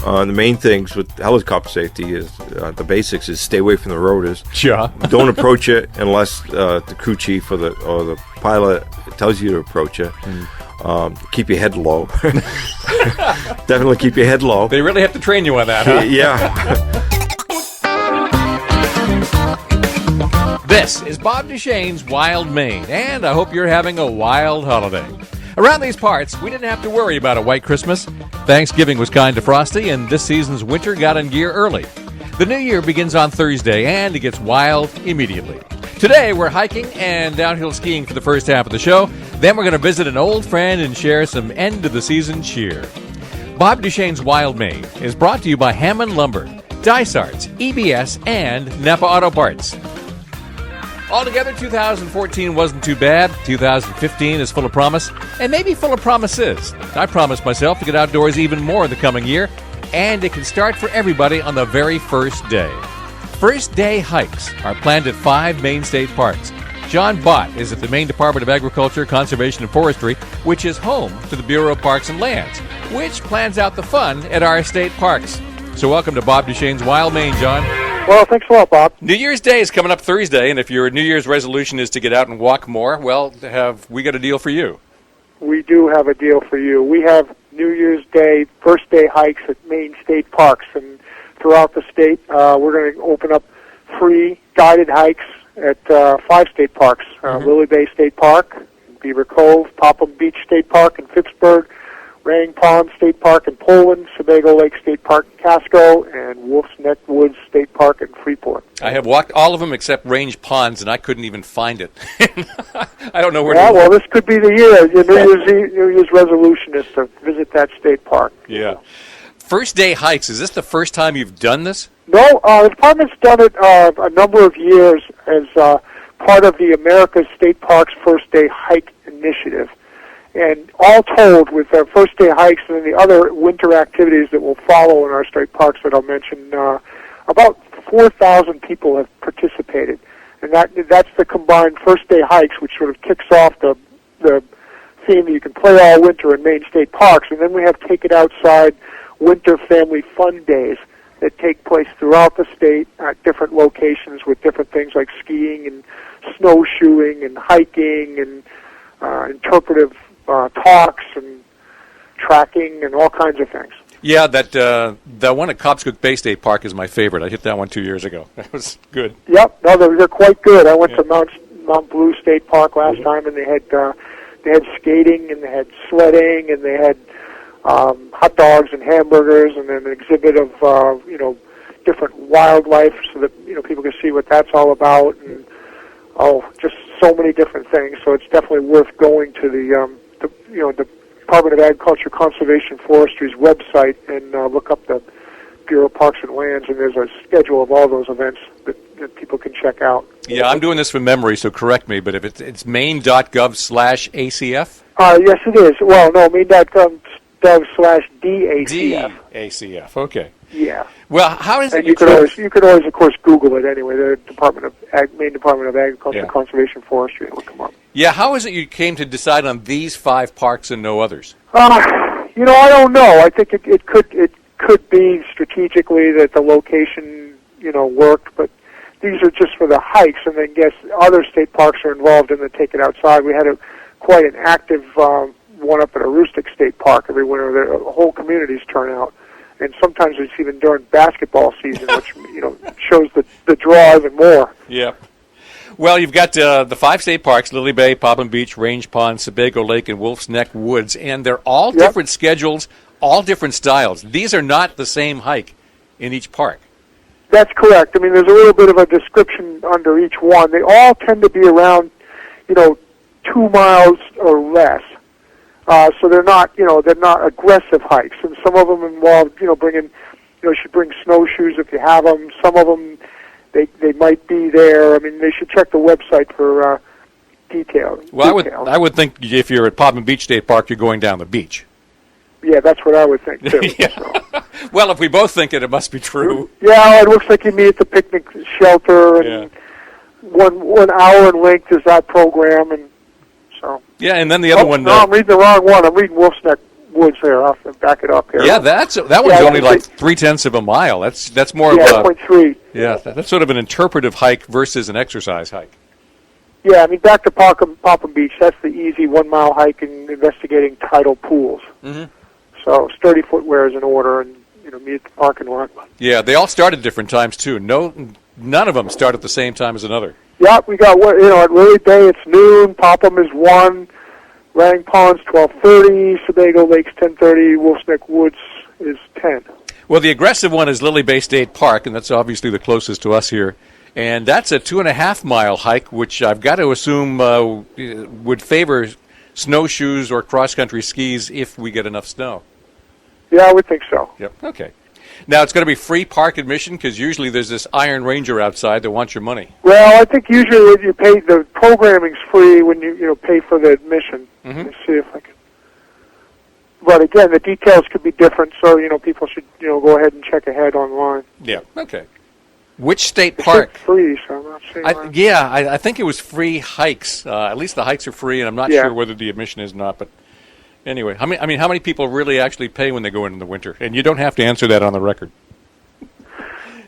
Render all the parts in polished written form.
The main things with helicopter safety is the basics is stay away from the rotors. Yeah. Don't approach it unless the crew chief or the pilot tells you to approach it. Keep your head low. Definitely keep your head low. They really have to train you on that, huh? Yeah. This is Bob Duchesne's Wild Maine, and I hope you're having a wild holiday. Around these parts, we didn't have to worry about a white Christmas. Thanksgiving was kind of frosty, and this season's winter got in gear early. The new year begins on Thursday, and it gets wild immediately. Today, we're hiking and downhill skiing for the first half of the show. Then we're going to visit an old friend and share some end-of-the-season cheer. Bob Duchesne's Wild Maine is brought to you by Hammond Lumber, Dysarts, EBS, and Napa Auto Parts. Altogether, 2014 wasn't too bad. 2015 is full of promise, and maybe full of promises. I promised myself to get outdoors even more in the coming year, and it can start for everybody on the very first day. First day hikes are planned at 5 Maine state parks. John Bott is at the Maine Department of Agriculture, Conservation, and Forestry, which is home to the Bureau of Parks and Lands, which plans out the fun at our state parks. So welcome to Bob Duchesne's Wild Maine, John. Well, thanks a lot, Bob. New Year's Day is coming up Thursday, and if your New Year's resolution is to get out and walk more, well, have we got a deal for you? We do have a deal for you. We have New Year's Day, first day hikes at Maine state parks, and throughout the state, we're going to open up free guided hikes at 5 state parks. Lily Bay State Park, Beaver Cove, Popham Beach State Park in Pittsburgh, Rang Pond State Park in Poland, Sebago Lake State Park in Casco, and Wolf's Neck Woods State Park in Freeport. I have walked all of them except Range Ponds, and I couldn't even find it. I don't know where Yeah, to well, this could be the year. Your New Year's resolution is to visit that state park. Yeah. First day hikes, is this the first time you've done this? No, the department's done it a number of years as part of the America's State Parks First Day Hike Initiative. And all told, with our first day hikes and then the other winter activities that will follow in our state parks that I'll mention, about 4,000 people have participated. And that's the combined first day hikes, which sort of kicks off the theme that you can play all winter in Maine state parks. And then we have Take It Outside winter family fun days that take place throughout the state at different locations with different things like skiing and snowshoeing and hiking and interpretive talks and tracking and all kinds of things. Yeah, that one at Cobscook Bay State Park is my favorite. I hit that one 2 years ago. That was good. Yep, no, they're quite good. I went to Mount Blue State Park last time, and they had skating and they had sledding and they had hot dogs and hamburgers and then an exhibit of different wildlife so that people can see what that's all about and just so many different things. So it's definitely worth going to the Department of Agriculture, Conservation, Forestry's website and look up the Bureau of Parks and Lands, and there's a schedule of all those events that people can check out. Yeah, I'm doing this from memory, so correct me, but if it's maine.gov/ACF? Yes, it is. Well, no, maine.gov/DACF. DACF, okay. Yeah. Well, how is it? And you could always, of course, Google it anyway. The Maine Department of Agriculture, Conservation, Forestry will come up. Yeah. How is it you came to decide on these 5 parks and no others? I don't know. I think it could be strategically that the location worked, but these are just for the hikes, and then other state parks are involved in the Take It Outside. We had quite an active one up at Aroostook State Park every winter. The whole communities turn out. And sometimes it's even during basketball season, which shows the draw even more. Yeah. Well, you've got the 5 state parks: Lily Bay, Popham Beach, Range Pond, Sebago Lake, and Wolf's Neck Woods, and they're all different schedules, all different styles. These are not the same hike in each park. That's correct. I mean, there's a little bit of a description under each one. They all tend to be around, 2 miles or less. So they're not aggressive hikes, and some of them involve, bringing, you should bring snowshoes if you have them. Some of them, they might be there. I mean, they should check the website for details. Well, I would think if you're at Popham Beach State Park, you're going down the beach. Yeah, that's what I would think too. So. Well, if we both think it must be true. Yeah, it looks like you meet at the picnic shelter, and 1 hour in length is that program, and so. Yeah, and then the other one. No, I'm reading the wrong one. I'm reading Wolf's Neck Woods there. I'll have to back it up here. Yeah, that one's only like 0.3 of a mile. That's more of a 0.3. Yeah, that's sort of an interpretive hike versus an exercise hike. Yeah, I mean, back to Popham Beach, that's the easy 1 mile hike in investigating tidal pools. Mm-hmm. So sturdy footwear is in order, and meet at the parking lot. Yeah, they all start at different times too. None of them start at the same time as another. Yeah, we got at Lily Bay it's noon, Popham is 1, Rang Pond's 12:30, Sebago Lake's 10:30, Wolf's Neck Woods is 10. Well, the aggressive one is Lily Bay State Park, and that's obviously the closest to us here. And that's a 2.5 mile hike, which I've got to assume would favor snowshoes or cross-country skis if we get enough snow. Yeah, I would think so. Yep. Okay. Now, it's going to be free park admission because usually there's this Iron Ranger outside that wants your money. Well, I think usually when you pay, the programming's free when you pay for the admission. Mm-hmm. Let me see if I can. But again, the details could be different, so people should go ahead and check ahead online. Yeah. Okay. Which state park? It's free, so I'm not saying. I think it was free hikes. At least the hikes are free, and I'm not sure whether the admission is not. But anyway, how many people really actually pay when they go in the winter? And you don't have to answer that on the record.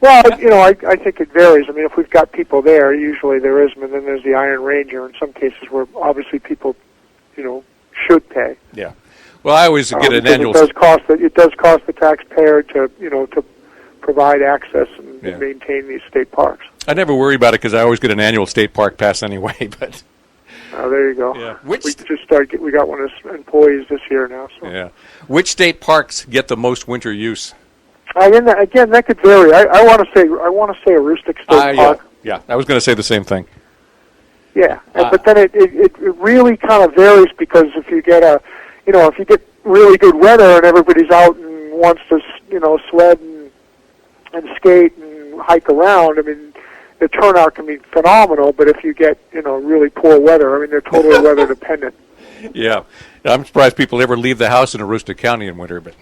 Well, I think it varies. I mean, if we've got people there, usually there is, and then there's the Iron Ranger in some cases where obviously people, should pay. Yeah. Well, I always get an annual. It does cost the taxpayer to to provide access and maintain these state parks. I never worry about it because I always get an annual state park pass anyway. But there you go. Yeah. We got one as employees this year now. So. Yeah. Which state parks get the most winter use? Again, that could vary. I want to say a Aroostook State Park. Yeah. I was going to say the same thing. Yeah, but then it really kind of varies because if you get if you get really good weather and everybody's out and wants to sled and skate and hike around, I mean, the turnout can be phenomenal. But if you get really poor weather, I mean, they're totally weather dependent. Yeah, I'm surprised people ever leave the house in Aroostook County in winter, but.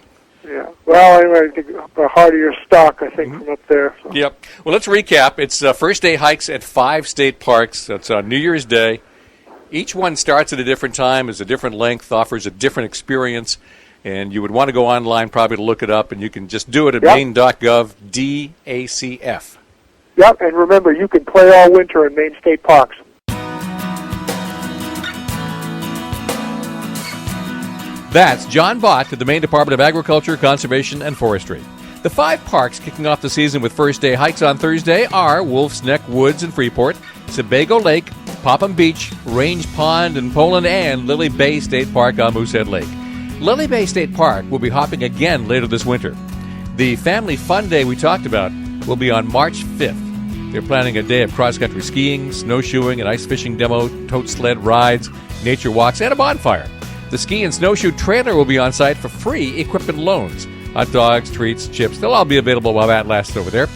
Yeah. Well, anyway, I think the harder you're stuck, I think, from up there. So. Yep. Well, let's recap. It's first day hikes at 5 state parks. That's on New Year's Day. Each one starts at a different time, is a different length, offers a different experience, and you would want to go online probably to look it up, and you can just do it at maine.gov, DACF. Yep, and remember, you can play all winter in Maine State Parks. That's John Bott at the Maine Department of Agriculture, Conservation, and Forestry. The 5 parks kicking off the season with first day hikes on Thursday are Wolf's Neck Woods in Freeport, Sebago Lake, Popham Beach, Range Pond in Poland, and Lily Bay State Park on Moosehead Lake. Lily Bay State Park will be hopping again later this winter. The Family Fun Day we talked about will be on March 5th. They're planning a day of cross-country skiing, snowshoeing, and ice fishing demo, tote sled rides, nature walks, and a bonfire. The ski and snowshoe trailer will be on site for free equipment loans. Hot dogs, treats, chips, they'll all be available while that lasts over there.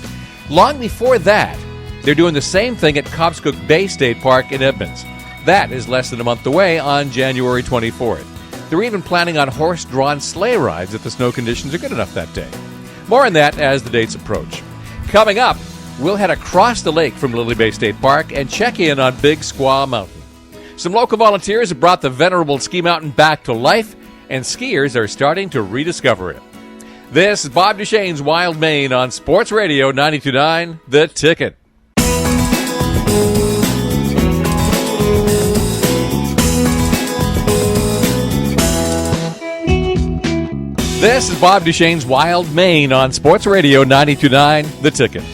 Long before that, they're doing the same thing at Cobscook Bay State Park in Edmonds. That is less than a month away on January 24th. They're even planning on horse-drawn sleigh rides if the snow conditions are good enough that day. More on that as the dates approach. Coming up, we'll head across the lake from Lily Bay State Park and check in on Big Squaw Mountain. Some local volunteers have brought the venerable ski mountain back to life, and skiers are starting to rediscover it. This is Bob Duchesne's Wild Maine on Sports Radio 92.9 The Ticket. This is Bob Duchesne's Wild Maine on Sports Radio 92.9 The Ticket.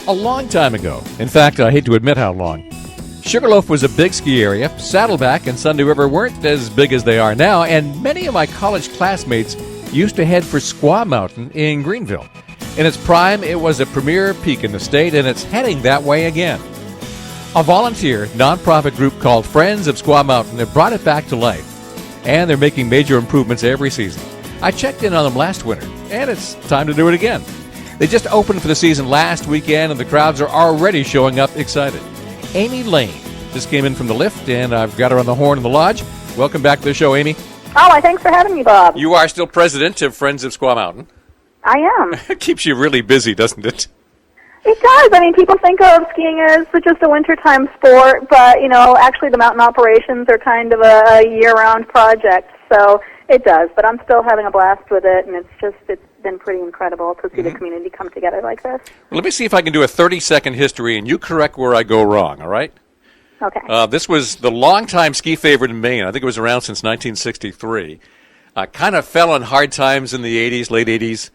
A long time ago, in fact, I hate to admit how long, Sugarloaf was a big ski area. Saddleback and Sunday River weren't as big as they are now, and many of my college classmates used to head for Squaw Mountain in Greenville. In its prime, it was a premier peak in the state, and it's heading that way again. A volunteer nonprofit group called Friends of Squaw Mountain have brought it back to life, and they're making major improvements every season. I checked in on them last winter, and it's time to do it again. They just opened for the season last weekend, and the crowds are already showing up excited. Amy Lane just came in from the lift, and I've got her on the horn in the lodge. Welcome back to the show, Amy. Oh, thanks for having me, Bob. You are still president of Friends of Squaw Mountain. I am. It keeps you really busy, doesn't it? It does. I mean, people think of skiing as just a wintertime sport, but, actually the mountain operations are kind of a year-round project. So it does, but I'm still having a blast with it, and it's been pretty incredible to see the community come together like this. Well, let me see if I can do a 30-second history, and you correct where I go wrong, all right? Okay. This was the longtime ski favorite in Maine. I think it was around since 1963. Kind of fell on hard times in the 80s, late 80s,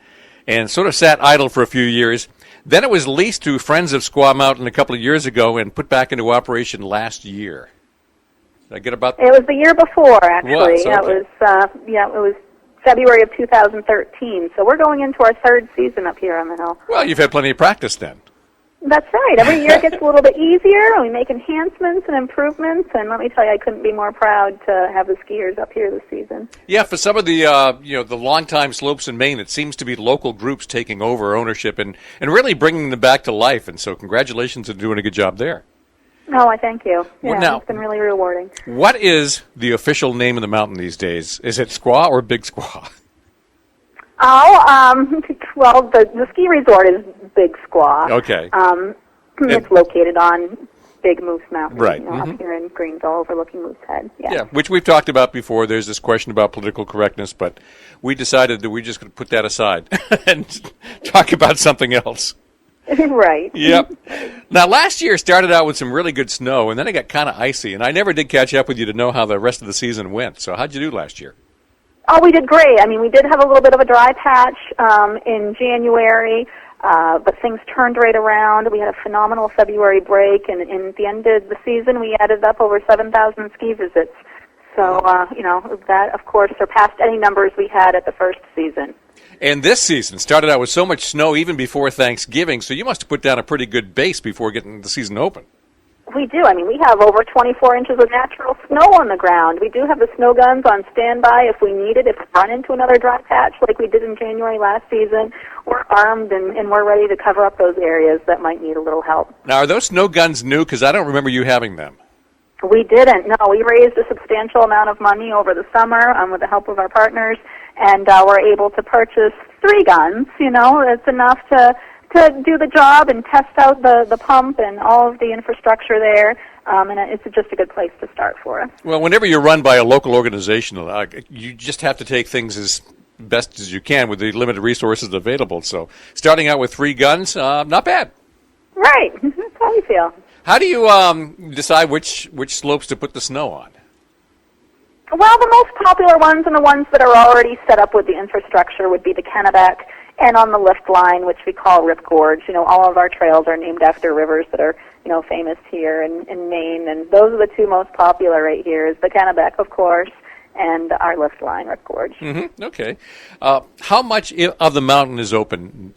and sort of sat idle for a few years. Then it was leased to Friends of Squaw Mountain a couple of years ago and put back into operation last year. Did I get about? It was the year before, actually. Was, okay. It was February of 2013. So we're going into our third season up here on the hill. Well, you've had plenty of practice then. That's right. Every year it gets a little bit easier, and we make enhancements and improvements. And let me tell you, I couldn't be more proud to have the skiers up here this season. Yeah, for some of the the longtime slopes in Maine, it seems to be local groups taking over ownership and really bringing them back to life. And so, congratulations on doing a good job there. Oh, I thank you. Yeah, Well, now, it's been really rewarding. What is the official name of the mountain these days? Is it Squaw or Big Squaw? Oh, well, the ski resort is Big Squaw. Okay. It's located on Big Moose Mountain, Right. Up here in Greenville, overlooking Moose Head. Yeah, which we've talked about before. There's this question about political correctness, but we decided that we just could put that aside and talk about something else. Right. Yep. Now, last year started out with some really good snow, and then it got kind of icy, and I never did catch up with you to know how the rest of the season went. So how'd you do last year? Oh, we did great. I mean, we did have a little bit of a dry patch in January, but things turned right around. We had a phenomenal February break, and at the end of the season, we added up over 7,000 ski visits. So, that, of course, surpassed any numbers we had at the first season. And this season started out with so much snow even before Thanksgiving, so you must have put down a pretty good base before getting the season open. We do. I mean, we have over 24 inches of natural snow on the ground. We do have the snow guns on standby if we need it. If we run into another dry patch like we did in January last season, we're armed and we're ready to cover up those areas that might need a little help. Now, are those snow guns new? Because I don't remember you having them. We didn't. No, we raised a substantial amount of money over the summer with the help of our partners, and we're able to purchase 3 guns. It's enough to do the job and test out the pump and all of the infrastructure there, and it's just a good place to start for us. Well, whenever you're run by a local organization, you just have to take things as best as you can with the limited resources available. So starting out with 3 guns, not bad. Right. That's how we feel. How do you decide which slopes to put the snow on? Well, the most popular ones and the ones that are already set up with the infrastructure would be the Kennebec and on the lift line, which we call Rip Gorge. All of our trails are named after rivers that are, famous here in Maine, and those are the 2 most popular right here, is the Kennebec, of course, and our lift line, Rip Gorge. Mm-hmm. Okay. How much of the mountain is open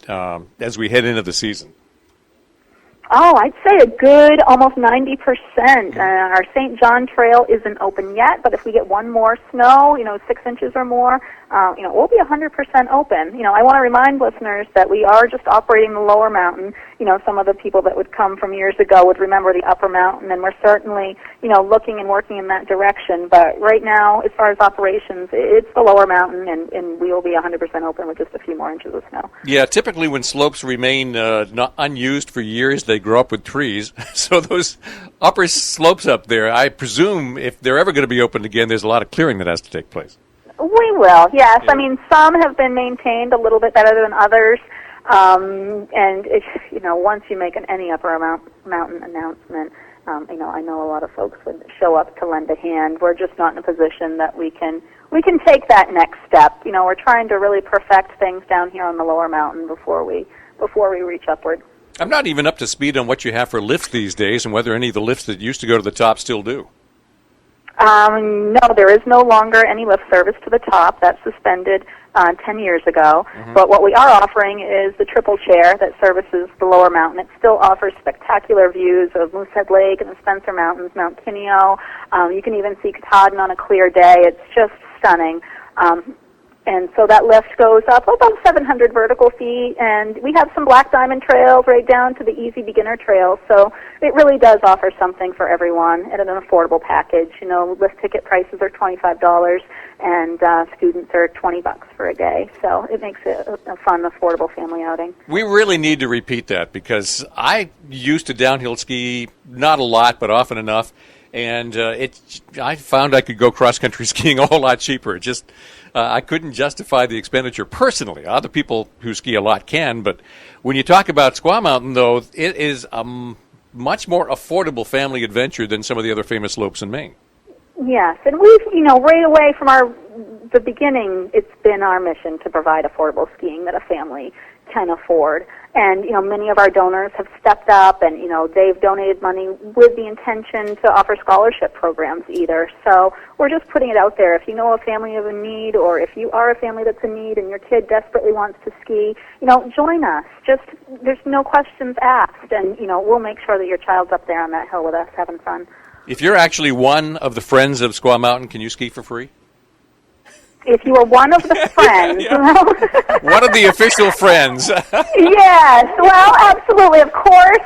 as we head into the season? Oh, I'd say a good almost 90%. Our St. John Trail isn't open yet, but if we get one more snow, 6 inches or more, we'll be 100% open. I want to remind listeners that we are just operating the lower mountain. Some of the people that would come from years ago would remember the upper mountain, and we're certainly, looking and working in that direction. But right now, as far as operations, it's the lower mountain, and we will be 100% open with just a few more inches of snow. Yeah, typically when slopes remain not unused for years, they grow up with trees. So those upper slopes up there, I presume if they're ever going to be opened again, there's a lot of clearing that has to take place. We will, yes. Yeah. I mean, some have been maintained a little bit better than others. And if, once you make any upper mountain announcement, I know a lot of folks would show up to lend a hand. We're just not in a position that we can take that next step. We're trying to really perfect things down here on the lower mountain before we reach upward. I'm not even up to speed on what you have for lifts these days and whether any of the lifts that used to go to the top still do. No, there is no longer any lift service to the top. That's suspended 10 years ago. Mm-hmm. But what we are offering is the triple chair that services the lower mountain. It still offers spectacular views of Moosehead Lake and the Spencer Mountains, Mount Kineo. You can even see Katahdin on a clear day. It's just stunning. And so that lift goes up about 700 vertical feet, and we have some black diamond trails right down to the easy beginner trails. So it really does offer something for everyone at an affordable package. Lift ticket prices are $25, and students are $20 for a day. So it makes it a fun, affordable family outing. We really need to repeat that because I used to downhill ski, not a lot, but often enough. And I found I could go cross-country skiing a whole lot cheaper. I couldn't justify the expenditure personally. Other people who ski a lot can, but when you talk about Squaw Mountain, though, it is a much more affordable family adventure than some of the other famous slopes in Maine. Yes, and we've, right away from the beginning, it's been our mission to provide affordable skiing that a family can afford. And, many of our donors have stepped up and, they've donated money with the intention to offer scholarship programs either. So we're just putting it out there. If you know a family of a need, or if you are a family that's in need and your kid desperately wants to ski, join us. There's no questions asked, and, we'll make sure that your child's up there on that hill with us having fun. If you're actually one of the friends of Squaw Mountain, can you ski for free? If you are one of the friends. One of the official friends. Yes, well, absolutely. Of course,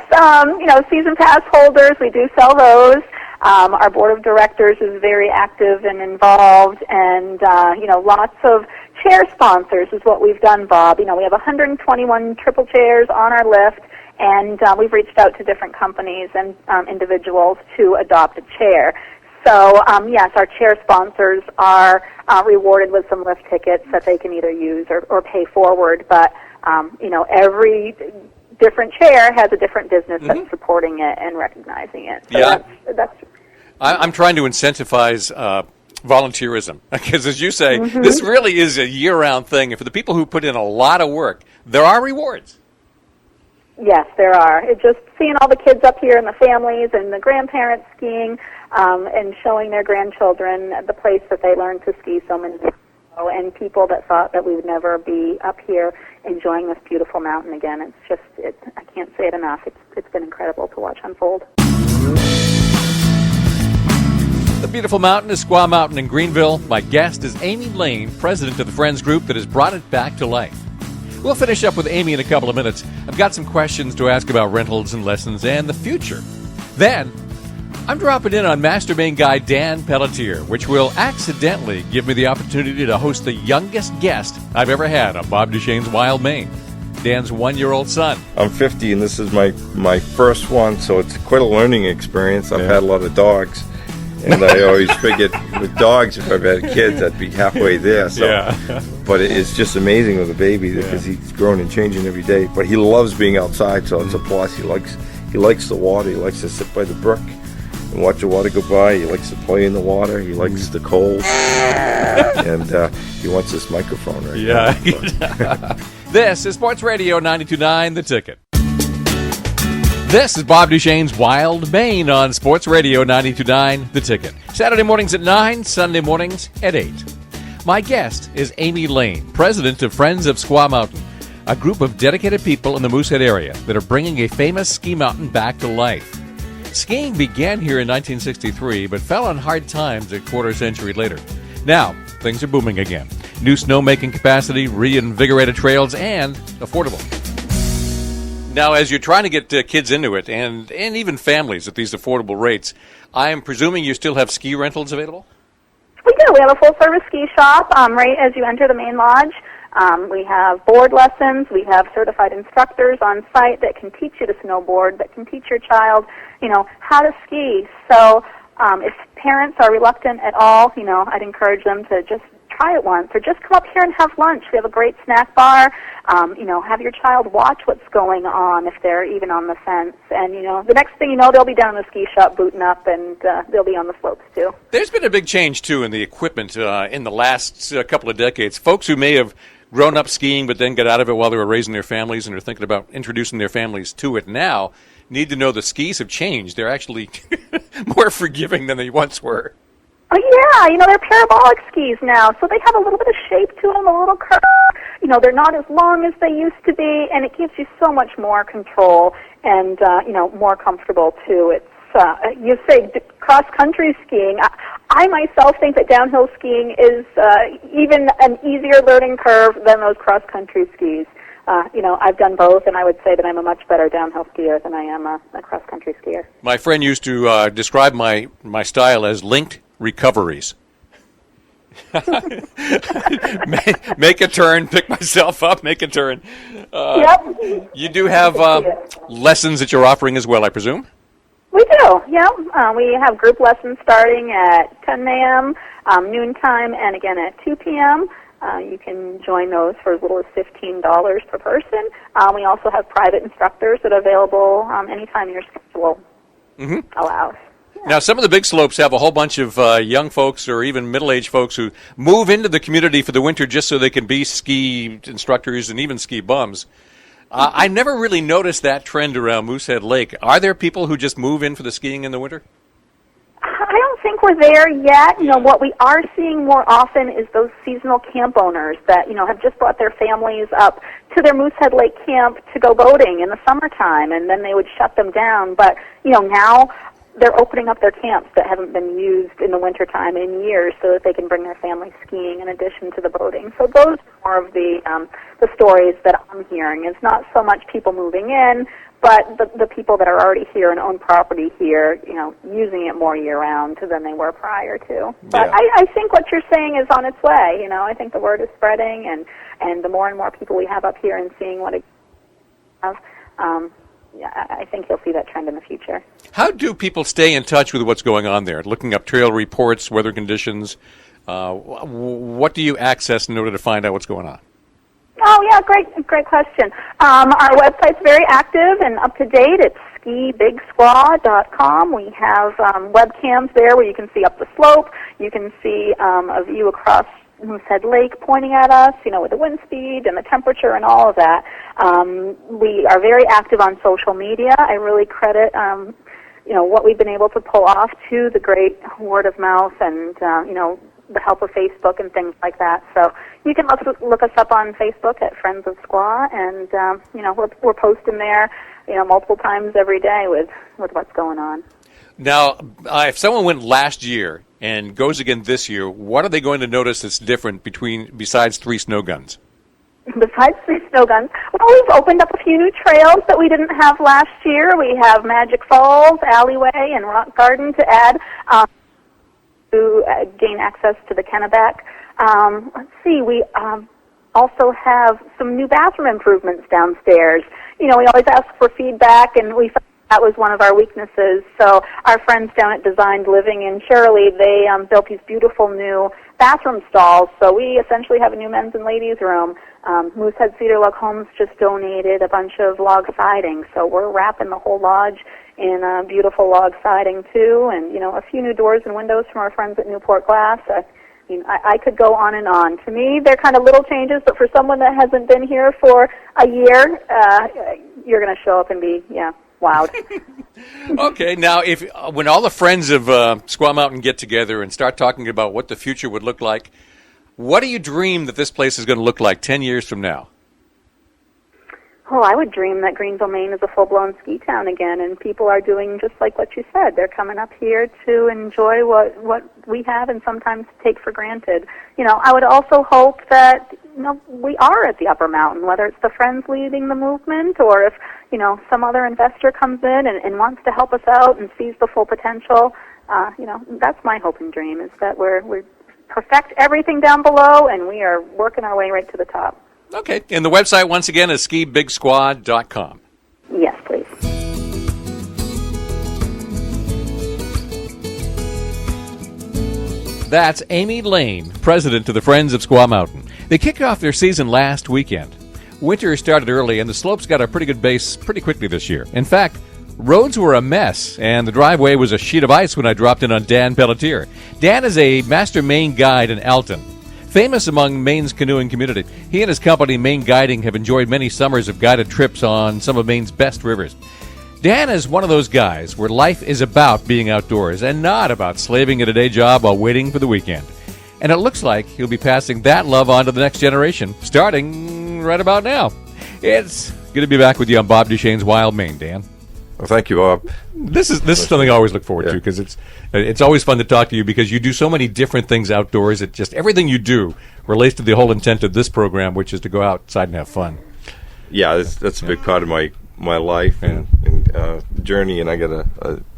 season pass holders, we do sell those. Our board of directors is very active and involved, and, lots of chair sponsors is what we've done, Bob. We have 121 triple chairs on our lift, and we've reached out to different companies and individuals to adopt a chair. So, yes, our chair sponsors are rewarded with some lift tickets that they can either use or pay forward. But, every different chair has a different business that's supporting it and recognizing it. So yeah. I'm trying to incentivize volunteerism because, as you say, this really is a year-round thing. And for the people who put in a lot of work, there are rewards. Yes, there are. It's just seeing all the kids up here and the families and the grandparents skiing and showing their grandchildren the place that they learned to ski so many years ago, and people that thought that we would never be up here enjoying this beautiful mountain again. I can't say it enough. It's been incredible to watch unfold. The beautiful mountain is Squaw Mountain in Greenville. My guest is Amy Lane, president of the Friends Group that has brought it back to life. We'll finish up with Amy in a couple of minutes. I've got some questions to ask about rentals and lessons and the future. Then, I'm dropping in on Master Maine guy Dan Pelletier, which will accidentally give me the opportunity to host the youngest guest I've ever had on Bob Duchesne's Wild Maine, Dan's 1-year-old son. I'm 50, and this is my first one, so it's quite a learning experience. I've had a lot of dogs, and I always figured with dogs, if I've had kids, I'd be halfway there. So. Yeah. But it's just amazing with a baby because he's growing and changing every day. But he loves being outside, so it's a plus. He likes the water. He likes to sit by the brook and watch the water go by. He likes to play in the water. He likes the cold. And he wants this microphone right now. This is Sports Radio 92.9 The Ticket. This is Bob Duchesne's Wild Maine on Sports Radio 92.9 The Ticket. Saturday mornings at 9, Sunday mornings at 8. My guest is Amy Lane, president of Friends of Squaw Mountain, a group of dedicated people in the Moosehead area that are bringing a famous ski mountain back to life. Skiing began here in 1963, but fell on hard times a quarter century later. Now, things are booming again. New snowmaking capacity, reinvigorated trails, and affordable. Now, as you're trying to get kids into it, and even families at these affordable rates, I am presuming you still have ski rentals available? We do. We have a full-service ski shop right as you enter the main lodge. We have board lessons. We have certified instructors on site that can teach you to snowboard, that can teach your child, how to ski. So if parents are reluctant at all, I'd encourage them to just try it once, or just come up here and have lunch. We have a great snack bar. Have your child watch what's going on if they're even on the fence. And, the next thing you know, they'll be down in the ski shop booting up, and they'll be on the slopes, too. There's been a big change, too, in the equipment in the last couple of decades. Folks who may have grown up skiing but then got out of it while they were raising their families and are thinking about introducing their families to it now need to know the skis have changed. They're actually more forgiving than they once were. Oh, yeah, they're parabolic skis now, so they have a little bit of shape to them, a little curve. They're not as long as they used to be, and it gives you so much more control and, more comfortable, too. It's, you say cross-country skiing. I myself think that downhill skiing is even an easier learning curve than those cross-country skis. I've done both, and I would say that I'm a much better downhill skier than I am a cross-country skier. My friend used to describe my style as linked recoveries. Make a turn, pick myself up, make a turn. Yep. You do have lessons that you're offering as well, I presume? We do, yeah. We have group lessons starting at 10 a.m., noontime, and again at 2 p.m. You can join those for as little as $15 per person. We also have private instructors that are available anytime your schedule allows. Now, some of the big slopes have a whole bunch of young folks or even middle-aged folks who move into the community for the winter just so they can be ski instructors and even ski bums. I never really noticed that trend around Moosehead Lake. Are there people who just move in for the skiing in the winter? I don't think we're there yet. You know, what we are seeing more often is those seasonal camp owners that, have just brought their families up to their Moosehead Lake camp to go boating in the summertime, and then they would shut them down. But, now they're opening up their camps that haven't been used in the wintertime in years so that they can bring their families skiing in addition to the boating. So those are more of the stories that I'm hearing. It's not so much people moving in, but the people that are already here and own property here, using it more year-round than they were prior to. But Yeah. I think what you're saying is on its way. I think the word is spreading, and the more and more people we have up here and seeing what it has, I think you'll see that trend in the future. How do people stay in touch with what's going on there? Looking up trail reports, weather conditions, what do you access in order to find out what's going on? Oh, yeah, great question. Our website's very active and up to date. It's skibigsquaw.com. We have webcams there where you can see up the slope. You can see a view across Moosehead Lake pointing at us, with the wind speed and the temperature and all of that. We are very active on social media. I really credit, what we've been able to pull off to the great word of mouth and, the help of Facebook and things like that. So you can look us up on Facebook at Friends of Squaw, and, we're posting there, multiple times every day with what's going on. Now, if someone went last year and goes again this year, what are they going to notice that's different besides 3 snow guns? Besides 3 snow guns, well, we've opened up a few new trails that we didn't have last year. We have Magic Falls, Alleyway, and Rock Garden to add to gain access to the Kennebec. Let's see, we also have some new bathroom improvements downstairs. We always ask for feedback, and we found that was one of our weaknesses. So our friends down at Designed Living in Shirley, they built these beautiful new bathroom stalls. So we essentially have a new men's and ladies' room. Moosehead Cedar Log Homes just donated a bunch of log siding, so we're wrapping the whole lodge in beautiful log siding too, and a few new doors and windows from our friends at Newport Glass. I could go on and on. To me, they're kind of little changes, but for someone that hasn't been here for a year, you're going to show up and be, wowed. Okay, now when all the friends of Squaw Mountain get together and start talking about what the future would look like, what do you dream that this place is going to look like 10 years from now? Oh, I would dream that Greenville, Maine is a full-blown ski town again, and people are doing just like what you said. They're coming up here to enjoy what we have and sometimes take for granted. I would also hope that, we are at the upper mountain, whether it's the Friends leading the movement or if, some other investor comes in and wants to help us out and sees the full potential. That's my hope and dream, is that we perfect everything down below and we are working our way right to the top. Okay, and the website, once again, is skibigsquaw.com. Yes, please. That's Amy Lane, president of the Friends of Squaw Mountain. They kicked off their season last weekend. Winter started early, and the slopes got a pretty good base pretty quickly this year. In fact, roads were a mess, and the driveway was a sheet of ice when I dropped in on Dan Pelletier. Dan is a master Maine guide in Alton. Famous among Maine's canoeing community, he and his company, Maine Guiding, have enjoyed many summers of guided trips on some of Maine's best rivers. Dan is one of those guys where life is about being outdoors and not about slaving at a day job while waiting for the weekend. And it looks like he'll be passing that love on to the next generation, starting right about now. It's good to be back with you on Bob Duchesne's Wild Maine, Dan. Well, thank you, Bob. This is something I always look forward to, because it's always fun to talk to you because you do so many different things outdoors. It just everything you do relates to the whole intent of this program, which is to go outside and have fun. Yeah, that's a big part of my life and journey, and I got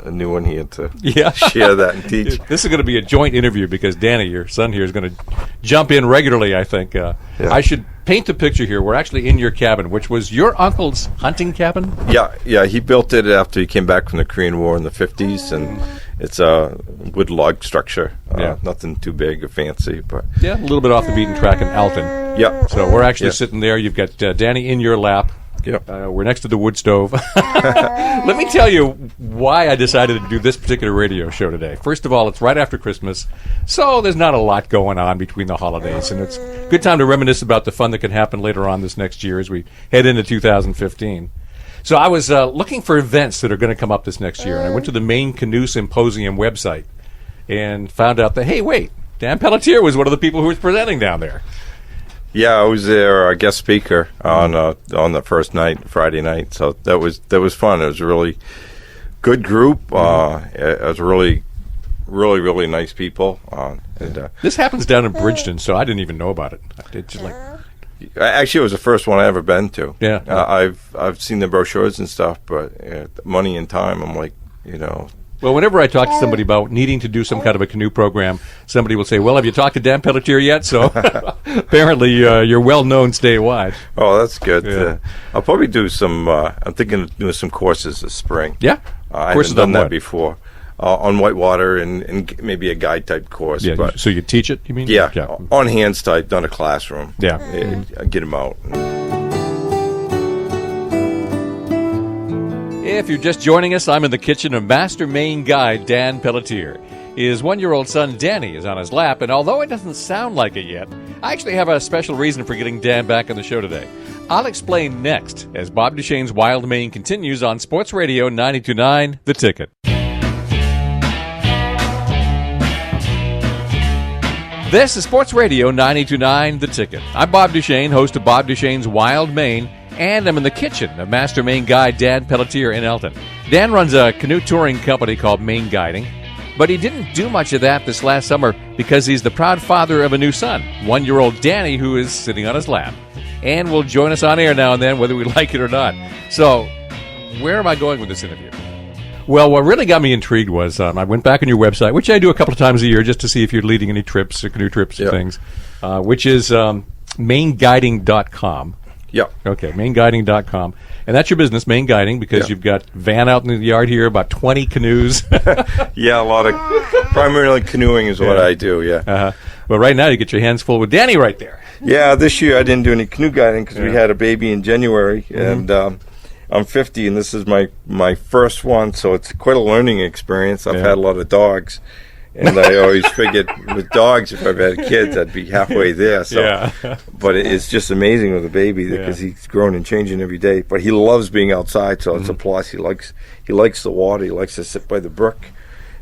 a new one here to share that and teach. This is going to be a joint interview because Danny, your son here, is going to jump in regularly, I think. I should paint the picture here. We're actually in your cabin, which was your uncle's hunting cabin? Yeah. He built it after he came back from the Korean War in the 50s, and it's a wood log structure. Nothing too big or fancy, but a little bit off the beaten track in Alton. Yeah. So we're actually sitting there. You've got Danny in your lap. Yep. We're next to the wood stove. Let me tell you why I decided to do this particular radio show today. First of all, it's right after Christmas, so there's not a lot going on between the holidays, and it's a good time to reminisce about the fun that can happen later on this next year as we head into 2015. So I was looking for events that are going to come up this next year, and I went to the Maine Canoe Symposium website and found out that, hey, wait, Dan Pelletier was one of the people who was presenting down there. Yeah, I was there, guest speaker on the first night, Friday night. So that was fun. It was a really good group. It was really nice people. This happens down in Bridgeton, so I didn't even know about it. Actually, it was the first one I ever been to. Yeah. I've seen the brochures and stuff, but money and time, I'm like, Well, whenever I talk to somebody about needing to do some kind of a canoe program, somebody will say, well, have you talked to Dan Pelletier yet? So apparently you're well-known statewide. Oh, that's good. Yeah. I'll probably do some, I'm thinking of doing some courses this spring. Yeah? I haven't done that before. On whitewater and maybe a guide-type course. Yeah, but so you teach it, you mean? Yeah, on hands type, not a classroom. Yeah. Get them out. If you're just joining us, I'm in the kitchen of Master Maine guide Dan Pelletier. His 1-year-old son Danny is on his lap, and although it doesn't sound like it yet, I actually have a special reason for getting Dan back on the show today. I'll explain next as Bob Duchesne's Wild Maine continues on Sports Radio 92.9 The Ticket. This is Sports Radio 92.9 The Ticket. I'm Bob Duchesne, host of Bob Duchesne's Wild Maine, and I'm in the kitchen of Master Maine guide Dan Pelletier in Elton. Dan runs a canoe touring company called Maine Guiding, but he didn't do much of that this last summer because he's the proud father of a new son, 1-year-old Danny, who is sitting on his lap, and will join us on air now and then, whether we like it or not. So, where am I going with this interview? Well, what really got me intrigued was I went back on your website, which I do a couple of times a year just to see if you're leading any trips or canoe trips or things, which is mainguiding.com. Yep. Okay, mainguiding.com. And that's your business, Maine Guiding, because you've got van out in the yard here, about 20 canoes. Yeah, a lot of primarily canoeing is what I do, Well, right now you get your hands full with Danny right there. Yeah, this year I didn't do any canoe guiding because we had a baby in January, and I'm 50, and this is my first one, so it's quite a learning experience. I've had a lot of dogs. And I always figured with dogs, if I've had kids, I'd be halfway there. So, but it's just amazing with a baby because he's growing and changing every day. But he loves being outside, so it's a plus. He likes the water. He likes to sit by the brook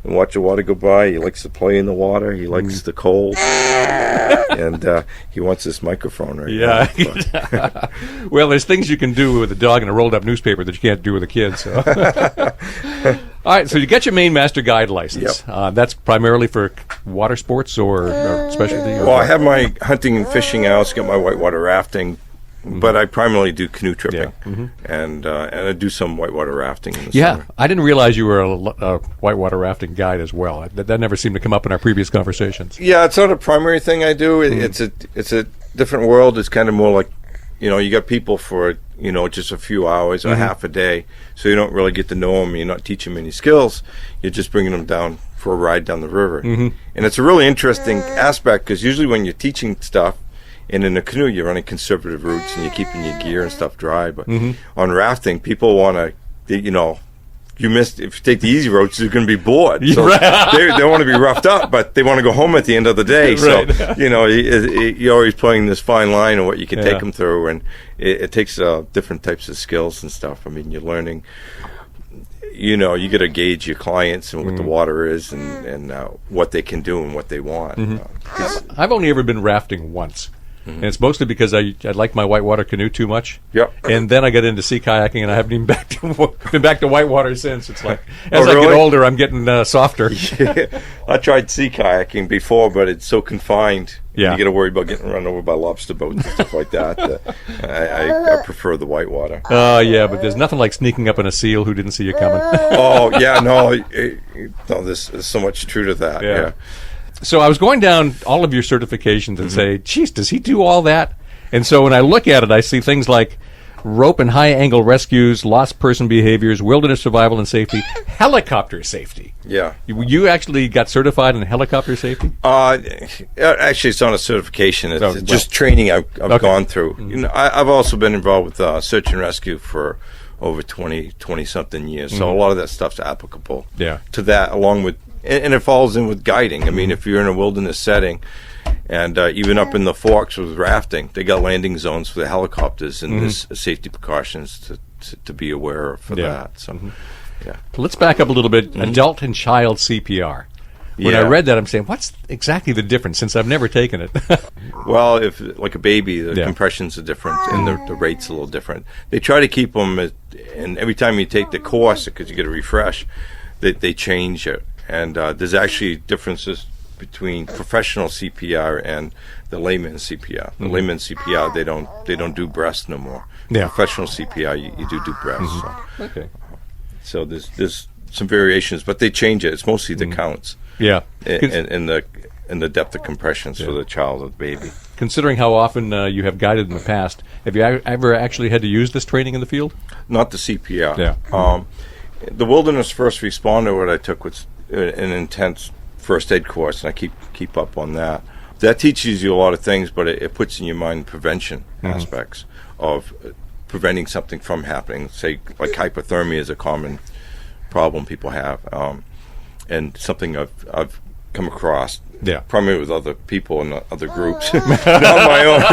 and watch the water go by. He likes to play in the water. He likes the cold, and he wants this microphone right now. Well, there's things you can do with a dog and a rolled-up newspaper that you can't do with a kid. So. All right, so you get your Maine Master Guide license. That's primarily for water sports or specialty? Well, I have my hunting and fishing. I also got my whitewater rafting, but I primarily do canoe tripping, and I do some whitewater rafting in the summer. I didn't realize you were a whitewater rafting guide as well. That never seemed to come up in our previous conversations. Yeah, it's not a primary thing I do. It's a different world. It's kind of more like, you got people for just a few hours or half a day, so you don't really get to know them. You're not teaching them any skills. You're just bringing them down for a ride down the river. And it's a really interesting aspect because usually when you're teaching stuff, and in a canoe you're running conservative routes and you're keeping your gear and stuff dry. But on rafting, people want to, if you take the easy roads, you're going to be bored. So they want to be roughed up, but they want to go home at the end of the day. So, you're always playing this fine line of what you can take them through, and it takes different types of skills and stuff. I mean, you're learning, you got to gauge your clients and what the water is and what they can do and what they want. I've only ever been rafting once. And it's mostly because I like my whitewater canoe too much. And then I got into sea kayaking, and I haven't even been back to whitewater since. It's like, as I get older, I'm getting softer. I tried sea kayaking before, but it's so confined. You got to worry about getting run over by lobster boats and stuff like that. I prefer the whitewater. But there's nothing like sneaking up on a seal who didn't see you coming. There's so much true to that. Yeah. So I was going down all of your certifications and say, geez, does he do all that? And so when I look at it, I see things like rope and high-angle rescues, lost person behaviors, wilderness survival and safety, helicopter safety. Yeah. You actually got certified in helicopter safety? Actually, it's not a certification. It's just training I've gone through. You know, I've also been involved with search and rescue for over 20-something years. So a lot of that stuff's applicable to that, along with, and it falls in with guiding. I mean, if you're in a wilderness setting, and even up in the Forks with rafting, they got landing zones for the helicopters, and there's safety precautions to be aware of for that. So, Let's back up a little bit. Adult and child CPR. When I read that, I'm saying, what's exactly the difference, since I've never taken it? Well, if like a baby, the compressions are different, and the rate's a little different. They try to keep them, and every time you take the course, because you get a refresh, they change it. And there's actually differences between professional CPR and the layman CPR. The layman CPR, they don't do breast no more. Professional CPR, you do breast. So there's some variations, but they change it. It's mostly the counts. And the depth of compressions for the child or the baby. Considering how often you have guided in the past, have you ever actually had to use this training in the field? Not the CPR. The wilderness first responder, what I took was an intense first aid course, and I keep up on that. That teaches you a lot of things, but it puts in your mind prevention aspects of preventing something from happening. Say, like hypothermia is a common problem people have, and something I've come across, primarily with other people and other groups, not my own,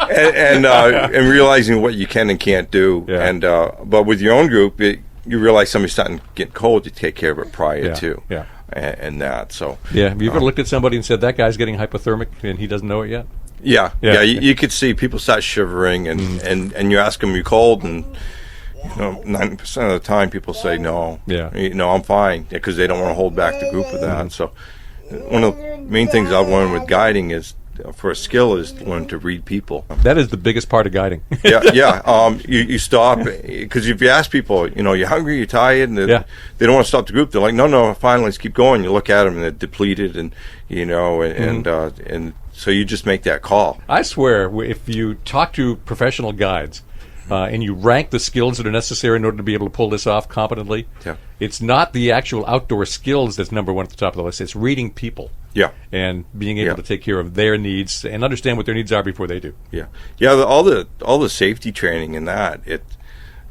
and realizing what you can and can't do. And but with your own group, you realize somebody's starting to get cold, you take care of it prior to. And that, so have you ever looked at somebody and said, that guy's getting hypothermic and he doesn't know it yet? You could see people start shivering, and you ask them, you cold, and 90% of the time people say no, I'm fine, because they don't want to hold back the group with that. So one of the main things I've learned with guiding is, for a skill, is to learn to read people. That is the biggest part of guiding. You stop, because if you ask people, you're hungry, you're tired, and they don't want to stop the group. They're like, no, fine, let's keep going. You look at them, and they're depleted, and and so you just make that call. I swear, if you talk to professional guides, and you rank the skills that are necessary in order to be able to pull this off competently, it's not the actual outdoor skills that's number one at the top of the list. It's reading people. And being able to take care of their needs and understand what their needs are before they do. All the safety training and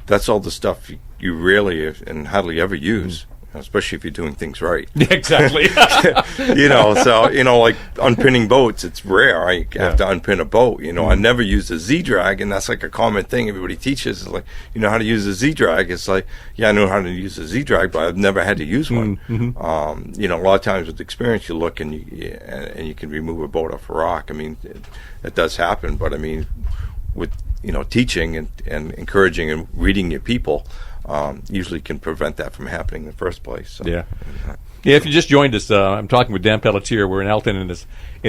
that's all the stuff you rarely and hardly ever use. Especially if you're doing things right. Exactly. Like unpinning boats, it's rare. I have to unpin a boat. I never use a Z-drag, and that's like a common thing everybody teaches. Is like, how to use a Z-drag. It's like, I know how to use a Z-drag, but I've never had to use one. A lot of times with experience, you look and you can remove a boat off a rock. I mean, it does happen, but I mean, with teaching and encouraging and reading your people, usually can prevent that from happening in the first place. So. If you just joined us, I'm talking with Dan Pelletier. We're in Elton in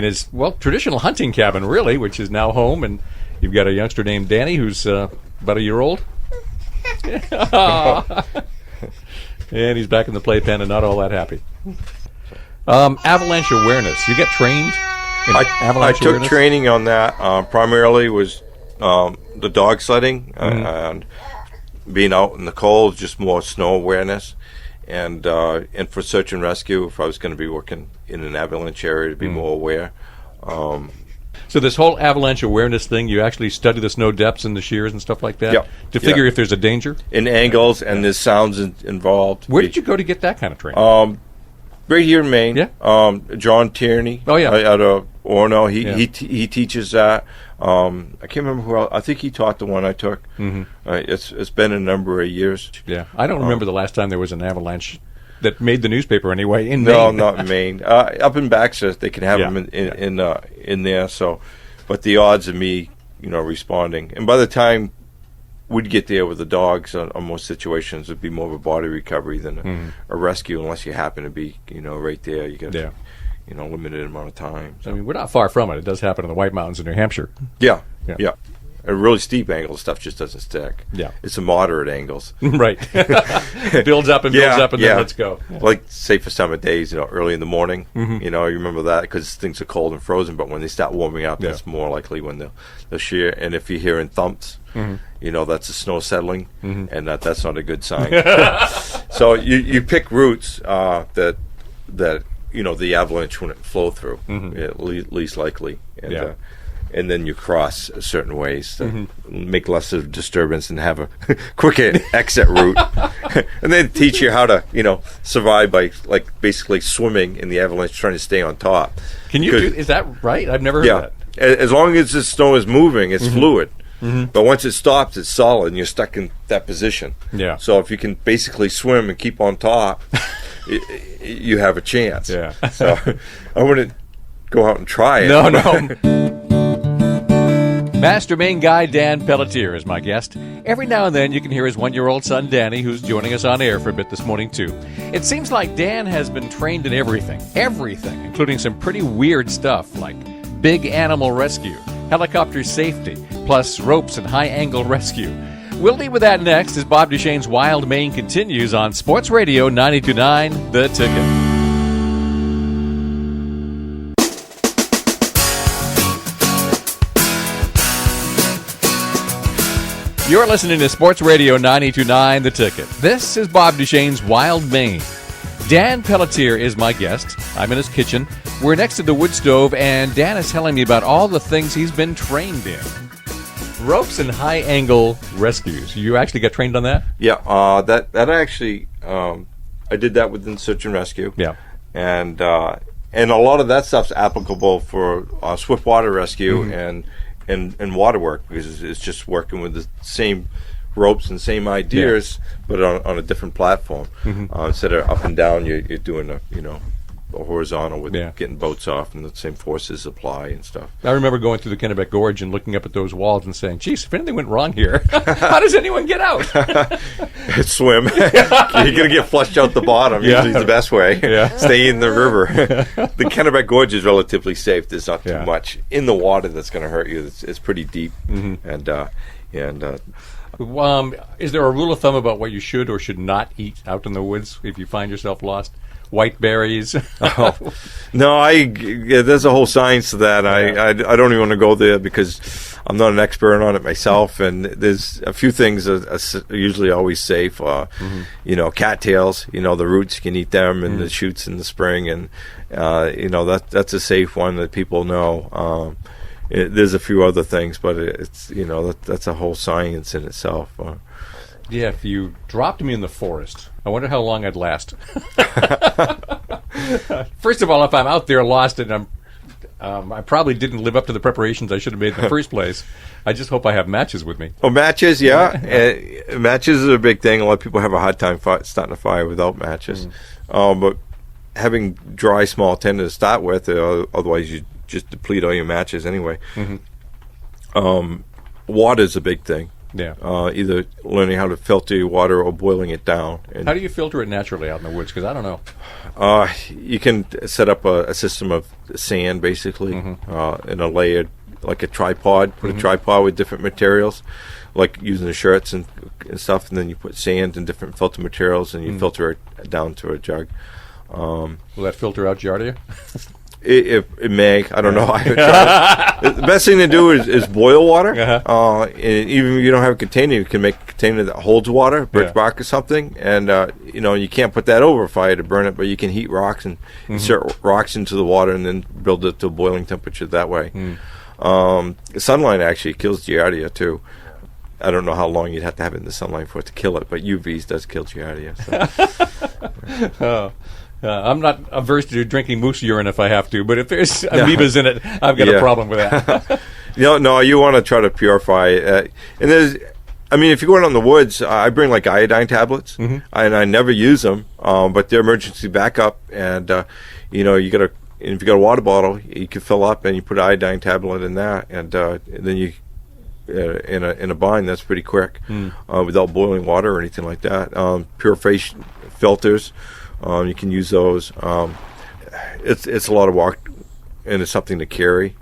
his traditional hunting cabin, really, which is now home, and you've got a youngster named Danny who's about a year old. And he's back in the playpen and not all that happy. Avalanche awareness. You get trained in avalanche awareness? I took training on that. Primarily was the dog sledding and being out in the cold, just more snow awareness, and for search and rescue, if I was going to be working in an avalanche area, to be more aware. So this whole avalanche awareness thing, you actually study the snow depths and the shears and stuff like that to figure if there's a danger? In angles, and there's sounds involved. Where did you go to get that kind of training? Right here in Maine. John Tierney. Out of Orono. He teaches that. I can't remember who else. I think he taught the one I took. It's been a number of years. I don't remember the last time there was an avalanche that made the newspaper anyway in Maine. No, not in Maine. Up in Baxter, they can have them in there. So, but the odds of me, responding, and by the time we'd get there with the dogs, on most situations, it'd be more of a body recovery than a rescue, unless you happen to be, right there. You got limited amount of time. So. I mean, we're not far from it. It does happen in the White Mountains in New Hampshire. Yeah. a really steep angle stuff just doesn't stick. Yeah. It's the moderate angles. Right. Builds up and builds up and then let's go. Like, say for summer days, early in the morning, Mm-hmm. you remember that because things are cold and frozen, but when they start warming up, that's more likely when they'll shear. And if you're hearing thumps, that's the snow settling, and that's not a good sign. So you pick routes that the avalanche wouldn't flow through, at least likely. And then you cross certain ways to make less of a disturbance and have a quicker exit route. And then teach you how to, survive by basically swimming in the avalanche, trying to stay on top. Can you do? Is that right? I've never heard of that. As long as the snow is moving, it's fluid. But once it stops, it's solid, and you're stuck in that position. Yeah. So if you can basically swim and keep on top, you have a chance. Yeah. So I wouldn't go out and try it. No. Master Maine guy Dan Pelletier is my guest. Every now and then you can hear his 1-year-old son Danny, who's joining us on air for a bit this morning too. It seems like Dan has been trained in everything, including some pretty weird stuff like big animal rescue, helicopter safety, plus ropes and high-angle rescue. We'll leave with that next as Bob Duchesne's Wild Maine continues on Sports Radio 92.9 The Ticket. You're listening to Sports Radio 92.9 The Ticket. This is Bob Duchesne's Wild Maine. Dan Pelletier is my guest. I'm in his kitchen. We're next to the wood stove, and Dan is telling me about all the things he's been trained in. Ropes and high-angle rescues. You actually got trained on that? Yeah, that actually, I did that within search and rescue. Yeah. And a lot of that stuff's applicable for swift water rescue and water work, because it's just working with the same ropes and same ideas, but on a different platform. Instead of up and down, you're doing a horizontal with getting boats off, and the same forces apply and stuff. I remember going through the Kennebec Gorge and looking up at those walls and saying, geez, if anything went wrong here, how does anyone get out? Swim. You're going to get flushed out the bottom. Usually the best way. Stay in the river. The Kennebec Gorge is relatively safe. There's not too much in the water that's going to hurt you. It's pretty deep. And is there a rule of thumb about what you should or should not eat out in the woods if you find yourself lost? White berries? No, there's a whole science to that. I don't even want to go there because I'm not an expert on it myself, and there's a few things that are usually always safe. Cattails, the roots, you can eat them, and the shoots in the spring, and that's a safe one that people know. There's a few other things, but it's that's a whole science in itself. Yeah, if you dropped me in the forest, I wonder how long I'd last. First of all, if I'm out there lost and I probably didn't live up to the preparations I should have made in the first place, I just hope I have matches with me. Oh, matches, yeah. Matches are a big thing. A lot of people have a hard time starting a fire without matches. But having dry, small tinder to start with, otherwise you just deplete all your matches anyway. Water's a big thing. Yeah. Either learning how to filter your water or boiling it down. And how do you filter it naturally out in the woods? Because I don't know. You can set up a system of sand, basically, in a layered, like a tripod. Put a tripod with different materials, like using the shirts and stuff, and then you put sand and different filter materials, and you filter it down to a jug. Will that filter out Giardia? It may. I don't know. I haven't tried it. The best thing to do is boil water. And even if you don't have a container, you can make a container that holds water, birch bark or something. And, you can't put that over fire to burn it, but you can heat rocks and insert rocks into the water and then build it to a boiling temperature that way. Sunlight actually kills Giardia, too. I don't know how long you'd have to have it in the sunlight for it to kill it, but UVs does kill Giardia. So. I'm not averse to drinking moose urine if I have to, but if there's amoebas in it, I've got a problem with that. No, you want to try to purify it. And if you go out in the woods, I bring like iodine tablets, and I never use them, but they're emergency backup. And if you got a water bottle, you can fill up and you put an iodine tablet in that, and then you in a bind. That's pretty quick, without boiling water or anything like that. Purification filters. You can use those. It's a lot of work, and it's something to carry.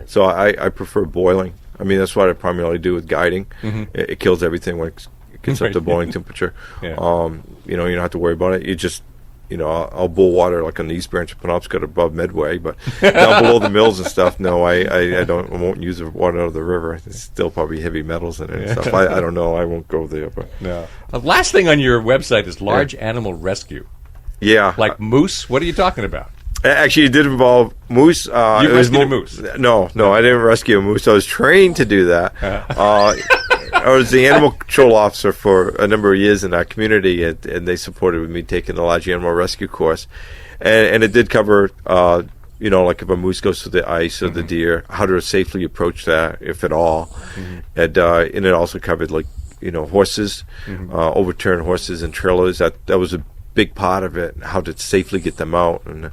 So I prefer boiling. I mean, that's what I primarily do with guiding. It kills everything when it gets up to boiling temperature. Yeah. You don't have to worry about it. You just, I'll boil water like on the East Branch of Penobscot above Medway, but down below the mills and stuff, no, I won't use the water out of the river. There's still probably heavy metals in it and stuff. I don't know. I won't go there. But No. The last thing on your website is large animal rescue. yeah, Like moose? What are you talking about? actually, it did involve moose. You it was rescued a moose? No, I didn't rescue a moose. I was trained to do that. I was the animal control officer for a number of years in that community, and they supported me taking the large animal rescue course. And it did cover, like if a moose goes through the ice or the deer, how to safely approach that, if at all. And it also covered, horses, overturned horses and trailers. That was a big part of it, how to safely get them out. And,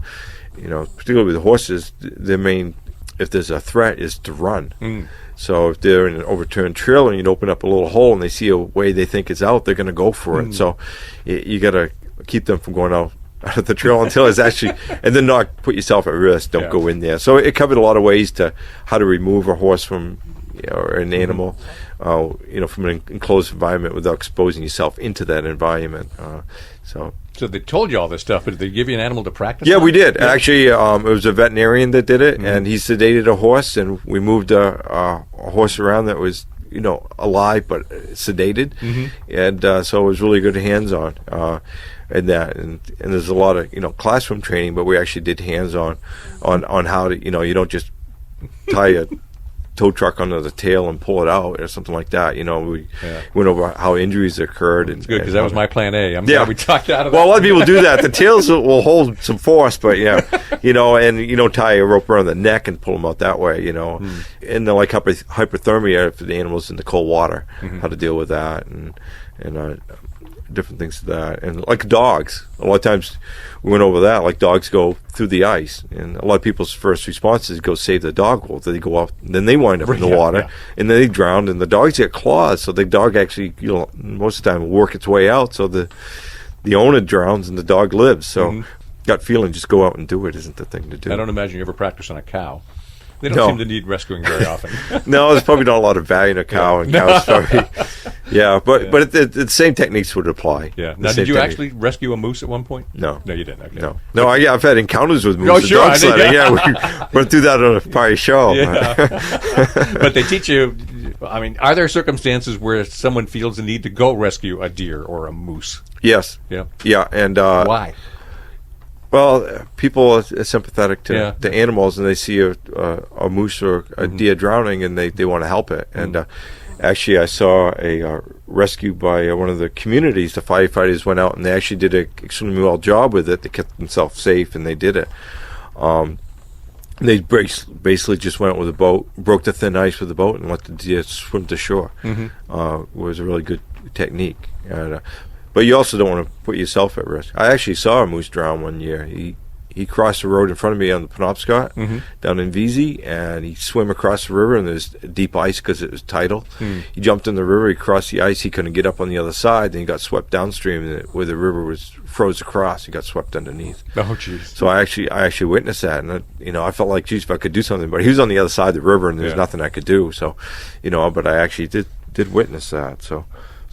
particularly with the horses, their main, if there's a threat, is to run. So if they're in an overturned trailer and you open up a little hole and they see a way they think is out, they're going to go for it. So you got to keep them from going out of the trail until it's actually, and then not put yourself at risk. Don't go in there. So it covered a lot of ways to how to remove a horse from, or an animal, from an enclosed environment without exposing yourself into that environment. So they told you all this stuff, but did they give you an animal to practice Yeah, on? we did. Actually, it was a veterinarian that did it, and he sedated a horse, and we moved a horse around that was, alive but sedated, and so it was really good hands-on in that. And there's a lot of, classroom training, but we actually did hands-on on how to, you don't just tie a tow truck under the tail and pull it out or something like that. We went over how injuries occurred. It's good because that was my plan A. I'm glad we talked out of that. Well, a lot of people do that. The tails will hold some force, but and tie a rope around the neck and pull them out that way. And then like hypothermia if the animal's in the cold water, how to deal with that and different things to that. And like dogs, a lot of times we went over that. Like dogs go through the ice, and a lot of people's first response is go save the dog. Well, they go up, and then they wind up in the water, and then they drown, and the dogs get claws. So the dog actually, most of the time will work its way out. So the owner drowns and the dog lives. So gut feeling, just go out and do it isn't the thing to do. I don't imagine you ever practice on a cow. They don't seem to need rescuing very often. No, there's probably not a lot of value in a cow, and cows probably. But the same techniques would apply. Yeah. Now, did you actually rescue a moose at one point? No. No, you didn't. Okay. No. I've had encounters with moose. Oh, sure. Dog sledding. Yeah, we went through that on a prior show. Yeah. But they teach you. I mean, are there circumstances where someone feels the need to go rescue a deer or a moose? Yes. Yeah. Yeah, and why? Well, people are sympathetic to animals, and they see a moose or a deer drowning, and they want to help it. And actually, I saw a rescue by one of the communities. The firefighters went out, and they actually did an extremely well job with it. They kept themselves safe, and they did it. They basically just went out with a boat, broke the thin ice with the boat, and let the deer swim to shore. It was a really good technique. And, but you also don't want to put yourself at risk. I actually saw a moose drown one year. He crossed the road in front of me on the Penobscot down in Veazey, and he swam across the river, and there's deep ice because it was tidal. He jumped in the river, he crossed the ice, he couldn't get up on the other side, then he got swept downstream, and where the river was froze across, he got swept underneath. Oh, jeez. So I actually witnessed that, and I felt like, geez, if I could do something, but he was on the other side of the river, and there's nothing I could do. So, but I actually did witness that. So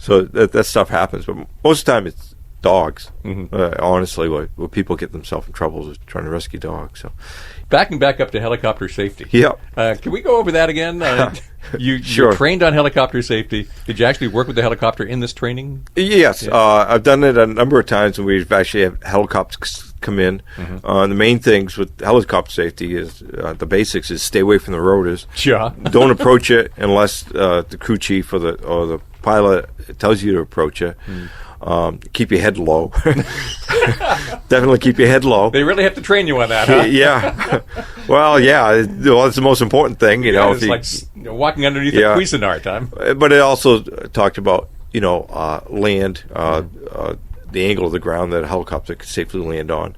that stuff happens, but most of the time it's dogs. Honestly, where people get themselves in trouble is trying to rescue dogs. So, backing back up to helicopter safety. Yeah. Can we go over that again? You're trained on helicopter safety. Did you actually work with the helicopter in this training? Yes, I've done it a number of times, and we've actually had helicopters come in. The main things with helicopter safety is the basics is stay away from the rotors. Sure. Don't approach it unless the crew chief or the pilot tells you to approach it. Keep your head low. Definitely keep your head low. They really have to train you on that, huh? Yeah. Well, yeah. Well, it's the most important thing, It's like walking underneath a Cuisinart, huh? But it also talked about, land, the angle of the ground that a helicopter could safely land on,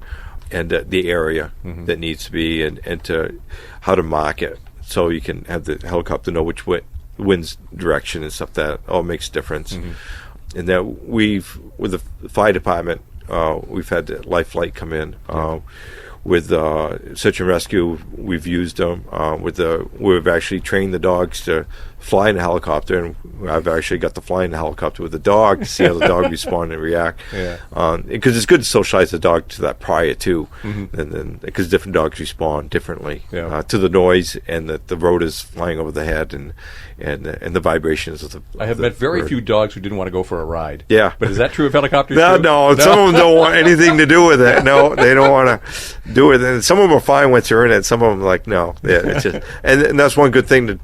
and the area that needs to be, and to how to mark it so you can have the helicopter know which wind's direction and stuff. That all makes a difference. And that with the fire department, we've had the Life Flight come in. with search and rescue, we've used them. We've actually trained the dogs to fly in a helicopter, and I've actually got to fly in a helicopter with the dog to see how the dog respond and react. Because it's good to socialize the dog to that prior too, and then because different dogs respond differently to the noise and the rotors flying over the head and the vibrations of the. I have met very few dogs who didn't want to go for a ride. Yeah, but is that true of helicopters? No, some of them don't want anything to do with it. No, they don't want to do it. And some of them are fine once you're in it. Some of them are like no. Yeah, it's just, and that's one good thing to.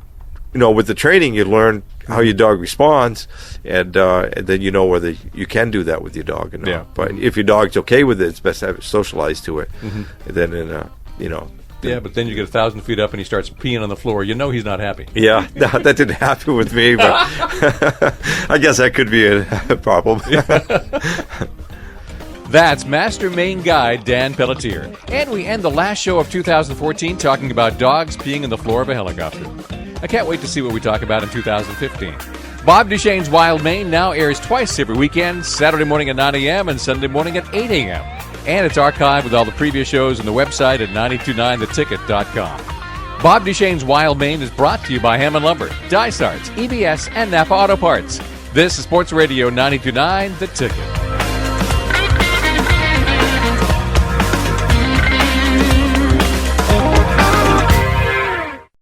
With the training, you learn how your dog responds, and then you know whether you can do that with your dog or not. Yeah. But if your dog's okay with it, it's best to have it socialized to it. And then, Yeah, but then you get 1,000 feet up and he starts peeing on the floor. You know he's not happy. Yeah, no, that didn't happen with me, but I guess that could be a problem. That's Master Maine Guide Dan Pelletier. And we end the last show of 2014 talking about dogs peeing on the floor of a helicopter. I can't wait to see what we talk about in 2015. Bob Duchesne's Wild Maine now airs twice every weekend, Saturday morning at 9 a.m. and Sunday morning at 8 a.m. And it's archived with all the previous shows on the website at 929theticket.com. Bob Duchesne's Wild Maine is brought to you by Hammond Lumber, Dysarts, EBS, and Napa Auto Parts. This is Sports Radio 929 The Ticket.